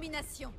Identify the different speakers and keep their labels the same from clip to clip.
Speaker 1: domination.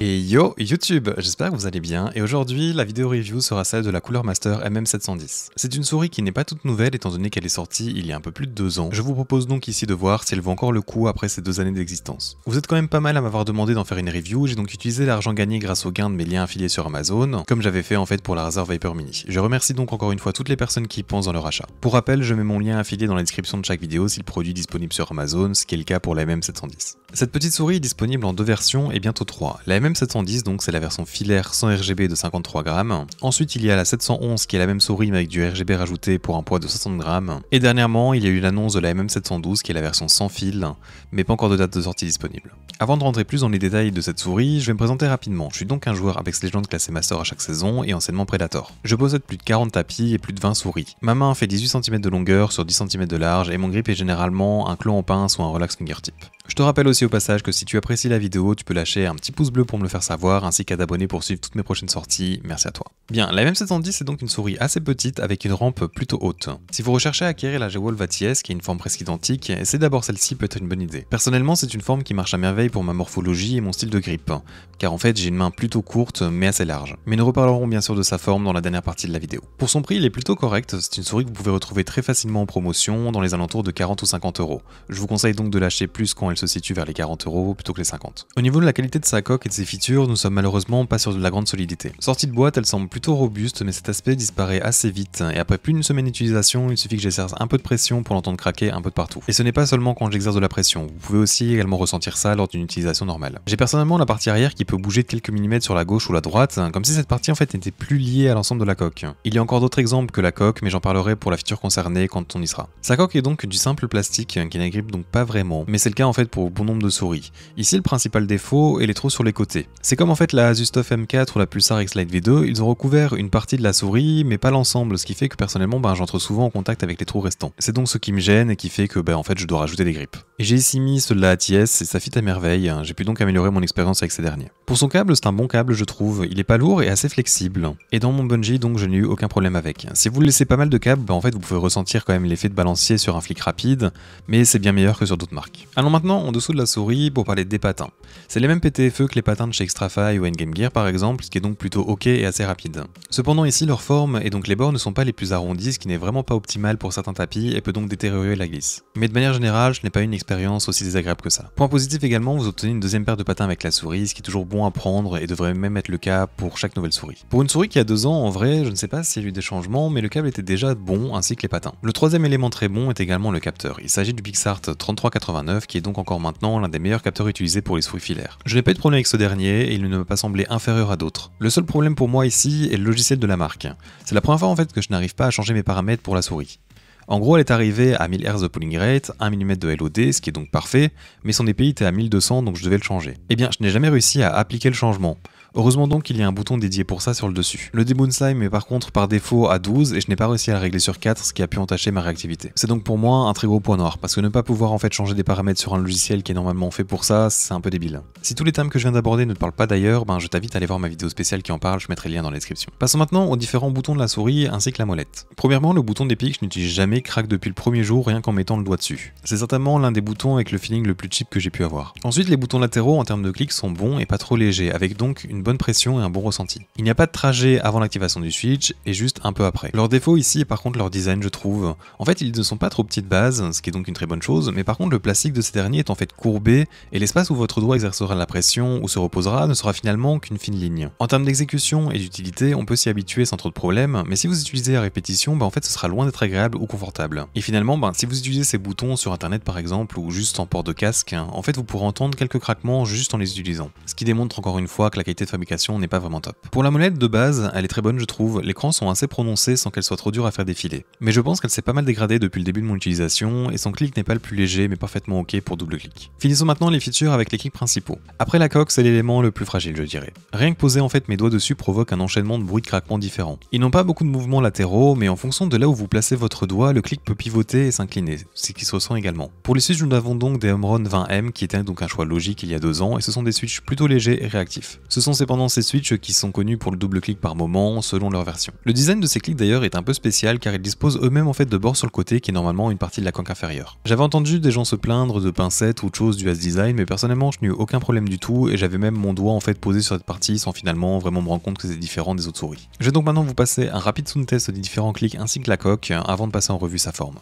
Speaker 2: Et yo YouTube, j'espère que vous allez bien et aujourd'hui la vidéo review sera celle de la Cooler Master MM710. C'est une souris qui n'est pas toute nouvelle étant donné qu'elle est sortie il y a un peu plus de 2 ans. Je vous propose donc ici de voir si elle vaut encore le coup après ces 2 années d'existence. Vous êtes quand même pas mal à m'avoir demandé d'en faire une review, j'ai donc utilisé l'argent gagné grâce au gain de mes liens affiliés sur Amazon, comme j'avais fait en fait pour la Razer Viper Mini. Je remercie donc encore une fois toutes les personnes qui y pensent dans leur achat. Pour rappel, je mets mon lien affilié dans la description de chaque vidéo si le produit est disponible sur Amazon, ce qui est le cas pour la MM710. Cette petite souris est disponible en 2 versions et bientôt 3. La MM710 donc c'est la version filaire sans RGB de 53 grammes. Ensuite il y a la 711 qui est la même souris mais avec du RGB rajouté pour un poids de 60 grammes. Et dernièrement il y a eu l'annonce de la MM712 qui est la version sans fil, mais pas encore de date de sortie disponible. Avant de rentrer plus dans les détails de cette souris, je vais me présenter rapidement. Je suis donc un joueur Apex Legends classé Master à chaque saison et anciennement Predator. Je possède plus de 40 tapis et plus de 20 souris. Ma main fait 18 cm de longueur sur 10 cm de large et mon grip est généralement un clou en pince ou un relax fingertip. Je te rappelle aussi au passage que si tu apprécies la vidéo, tu peux lâcher un petit pouce bleu pour me le faire savoir, ainsi qu'à t'abonner pour suivre toutes mes prochaines sorties, merci à toi. Bien, la MM710 est donc une souris assez petite avec une rampe plutôt haute. Si vous recherchez à acquérir la G-Wolf ATS, qui est une forme presque identique, essayez d'abord celle-ci peut être une bonne idée. Personnellement, c'est une forme qui marche à merveille pour ma morphologie et mon style de grip, car en fait j'ai une main plutôt courte mais assez large. Mais nous reparlerons bien sûr de sa forme dans la dernière partie de la vidéo. Pour son prix, il est plutôt correct, c'est une souris que vous pouvez retrouver très facilement en promotion dans les alentours de 40 ou 50 euros. Je vous conseille donc de lâcher plus quand elle se situe vers les 40 euros plutôt que les 50. Au niveau de la qualité de sa coque et de ses features, nous sommes malheureusement pas sur de la grande solidité. Sortie de boîte, elle semble plutôt robuste, mais cet aspect disparaît assez vite, et après plus d'une semaine d'utilisation, il suffit que j'exerce un peu de pression pour l'entendre craquer un peu de partout. Et ce n'est pas seulement quand j'exerce de la pression, vous pouvez aussi également ressentir ça lors d'une utilisation normale. J'ai personnellement la partie arrière qui peut bouger de quelques millimètres sur la gauche ou la droite, comme si cette partie en fait n'était plus liée à l'ensemble de la coque. Il y a encore d'autres exemples que la coque, mais j'en parlerai pour la feature concernée quand on y sera. Sa coque est donc du simple plastique, qui n'agrippe donc pas vraiment, mais c'est le cas en fait pour bon nombre de souris. Ici le principal défaut est les trous sur les côtés. C'est comme en fait la Asus TUF M4 ou la Pulsar X-Lite V2, ils ont recouvert une partie de la souris mais pas l'ensemble, ce qui fait que personnellement j'entre souvent en contact avec les trous restants. C'est donc ce qui me gêne et qui fait que en fait je dois rajouter des grips. Et j'ai ici mis ceux de la ATS et ça fit à merveille, j'ai pu donc améliorer mon expérience avec ces derniers. Pour son câble, c'est un bon câble je trouve, il est pas lourd et assez flexible. Et dans mon bungee donc je n'ai eu aucun problème avec. Si vous laissez pas mal de câbles, en fait vous pouvez ressentir quand même l'effet de balancier sur un flic rapide, mais c'est bien meilleur que sur d'autres marques. Allons maintenant en dessous de la souris pour parler des patins. C'est les mêmes PTFE que les patins de chez Extrafy ou Endgame Gear par exemple, ce qui est donc plutôt ok et assez rapide. Cependant ici leur forme et donc les bords ne sont pas les plus arrondis, ce qui n'est vraiment pas optimal pour certains tapis et peut donc détériorer la glisse. Mais de manière générale, je n'ai pas eu une expérience aussi désagréable que ça. Point positif également, vous obtenez une deuxième paire de patins avec la souris, ce qui est toujours bon à prendre et devrait même être le cas pour chaque nouvelle souris. Pour une souris qui a 2 ans, en vrai, je ne sais pas s'il y a eu des changements, mais le câble était déjà bon ainsi que les patins. Le troisième élément très bon est également le capteur. Il s'agit du Pixart 3389 qui est donc encore maintenant l'un des meilleurs capteurs utilisés pour les souris filaires. Je n'ai pas eu de problème avec ce dernier et il ne m'a pas semblé inférieur à d'autres. Le seul problème pour moi ici est le logiciel de la marque. C'est la première fois en fait que je n'arrive pas à changer mes paramètres pour la souris. En gros, elle est arrivée à 1000 Hz de polling rate, 1 mm de LOD, ce qui est donc parfait, mais son DPI était à 1200 donc je devais le changer. Eh bien, je n'ai jamais réussi à appliquer le changement. Heureusement donc qu'il y a un bouton dédié pour ça sur le dessus. Le deboon slime est par contre par défaut à 12 et je n'ai pas réussi à le régler sur 4, ce qui a pu entacher ma réactivité. C'est donc pour moi un très gros point noir, parce que ne pas pouvoir en fait changer des paramètres sur un logiciel qui est normalement fait pour ça, c'est un peu débile. Si tous les termes que je viens d'aborder ne te parlent pas d'ailleurs, je t'invite à aller voir ma vidéo spéciale qui en parle, je mettrai le lien dans la description. Passons maintenant aux différents boutons de la souris ainsi que la molette. Premièrement, le bouton d'épique, je n'utilise jamais, craque depuis le premier jour rien qu'en mettant le doigt dessus. C'est certainement l'un des boutons avec le feeling le plus cheap que j'ai pu avoir. Ensuite, les boutons latéraux en termes de clics sont bons et pas trop légers, avec donc une bonne pression et un bon ressenti. Il n'y a pas de trajet avant l'activation du switch et juste un peu après. Leur défaut ici est par contre leur design je trouve. En fait ils ne sont pas trop petits de base, ce qui est donc une très bonne chose, mais par contre le plastique de ces derniers est en fait courbé et l'espace où votre doigt exercera la pression ou se reposera ne sera finalement qu'une fine ligne. En termes d'exécution et d'utilité, on peut s'y habituer sans trop de problèmes, mais si vous utilisez à répétition, en fait ce sera loin d'être agréable ou confortable. Et finalement, si vous utilisez ces boutons sur internet par exemple ou juste en port de casque, en fait vous pourrez entendre quelques craquements juste en les utilisant. Ce qui démontre encore une fois que la qualité de fabrication n'est pas vraiment top. Pour la molette de base, elle est très bonne je trouve, les crans sont assez prononcés sans qu'elle soit trop dure à faire défiler. Mais je pense qu'elle s'est pas mal dégradée depuis le début de mon utilisation et son clic n'est pas le plus léger mais parfaitement ok pour double clic. Finissons maintenant les features avec les clics principaux. Après la coque, c'est l'élément le plus fragile je dirais. Rien que poser en fait mes doigts dessus provoque un enchaînement de bruits de craquements différents. Ils n'ont pas beaucoup de mouvements latéraux, mais en fonction de là où vous placez votre doigt, le clic peut pivoter et s'incliner, ce qui se ressent également. Pour les switches, nous avons donc des Omron 20M qui étaient donc un choix logique il y a 2 ans et ce sont des switches plutôt légers et réactifs. Ce sont cependant ces switches qui sont connus pour le double clic par moment selon leur version. Le design de ces clics d'ailleurs est un peu spécial car ils disposent eux-mêmes en fait de bords sur le côté qui est normalement une partie de la coque inférieure. J'avais entendu des gens se plaindre de pincettes ou de choses du S-Design, mais personnellement je n'ai eu aucun problème du tout et j'avais même mon doigt en fait posé sur cette partie sans finalement vraiment me rendre compte que c'est différent des autres souris. Je vais donc maintenant vous passer un rapide sound test des différents clics ainsi que la coque avant de passer en revue sa forme.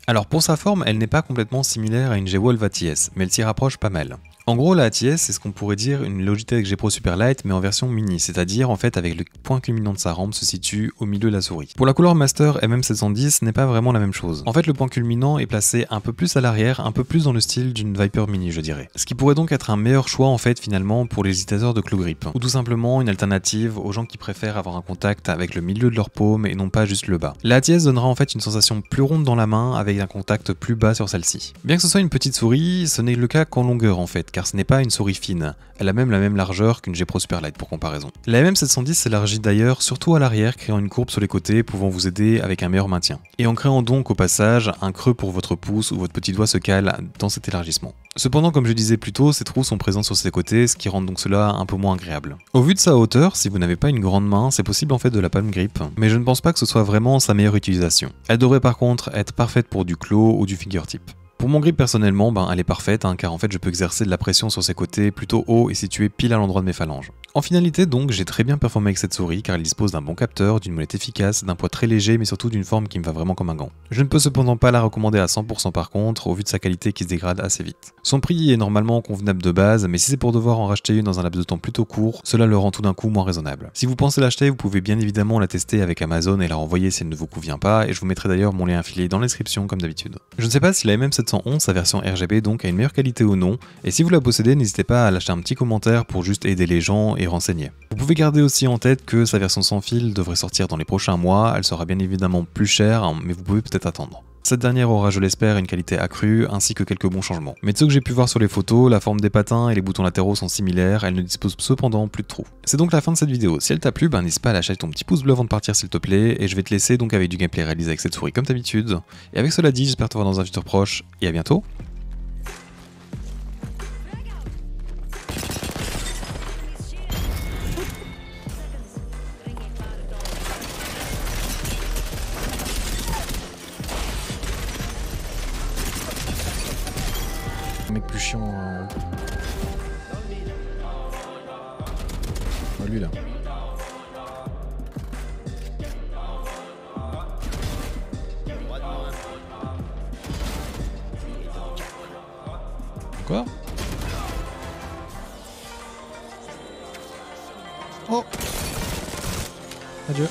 Speaker 2: Alors pour sa forme, elle n'est pas complètement similaire à une G-Wolf ATS, mais elle s'y rapproche pas mal. En gros, la ATS, c'est ce qu'on pourrait dire une Logitech G Pro Superlight, mais en version mini, c'est-à-dire en fait avec le point culminant de sa rampe se situe au milieu de la souris. Pour la Cooler Master MM710, ce n'est pas vraiment la même chose. En fait, le point culminant est placé un peu plus à l'arrière, un peu plus dans le style d'une Viper Mini, je dirais. Ce qui pourrait donc être un meilleur choix en fait finalement pour les utilisateurs de claw grip, ou tout simplement une alternative aux gens qui préfèrent avoir un contact avec le milieu de leur paume et non pas juste le bas. La ATS donnera en fait une sensation plus ronde dans la main avec un contact plus bas sur celle-ci. Bien que ce soit une petite souris, ce n'est le cas qu'en longueur en fait, car ce n'est pas une souris fine, elle a même la même largeur qu'une G Pro Superlight pour comparaison. La MM710 s'élargit d'ailleurs surtout à l'arrière, créant une courbe sur les côtés pouvant vous aider avec un meilleur maintien. Et en créant donc au passage un creux pour votre pouce où votre petit doigt se cale dans cet élargissement. Cependant, comme je disais plus tôt, ces trous sont présents sur ses côtés, ce qui rend donc cela un peu moins agréable. Au vu de sa hauteur, si vous n'avez pas une grande main, c'est possible en fait de la palm grip, mais je ne pense pas que ce soit vraiment sa meilleure utilisation. Elle devrait par contre être parfaite pour du claw ou du fingertip. Pour mon grip personnellement, elle est parfaite car en fait je peux exercer de la pression sur ses côtés plutôt haut et situé pile à l'endroit de mes phalanges. En finalité donc, j'ai très bien performé avec cette souris car elle dispose d'un bon capteur, d'une molette efficace, d'un poids très léger mais surtout d'une forme qui me va vraiment comme un gant. Je ne peux cependant pas la recommander à 100% par contre au vu de sa qualité qui se dégrade assez vite. Son prix est normalement convenable de base, mais si c'est pour devoir en racheter une dans un laps de temps plutôt court, cela le rend tout d'un coup moins raisonnable. Si vous pensez l'acheter, vous pouvez bien évidemment la tester avec Amazon et la renvoyer si elle ne vous convient pas, et je vous mettrai d'ailleurs mon lien affilié dans la description comme d'habitude. Je ne sais pas si la MM711, sa version RGB donc a une meilleure qualité ou non, et si vous la possédez, n'hésitez pas à lâcher un petit commentaire pour juste aider les gens et renseigner. Vous pouvez garder aussi en tête que sa version sans fil devrait sortir dans les prochains mois, elle sera bien évidemment plus chère, mais vous pouvez peut-être attendre. Cette dernière aura, je l'espère, une qualité accrue ainsi que quelques bons changements. Mais de ce que j'ai pu voir sur les photos, la forme des patins et les boutons latéraux sont similaires, elle ne dispose cependant plus de trous. C'est donc la fin de cette vidéo. Si elle t'a plu, n'hésite pas à lâcher ton petit pouce bleu avant de partir s'il te plaît, et je vais te laisser donc avec du gameplay réalisé avec cette souris comme d'habitude. Et avec cela dit, j'espère te voir dans un futur proche, et à bientôt. Mec plus chiant. Oh, lui là. Encore? Oh! Adieu.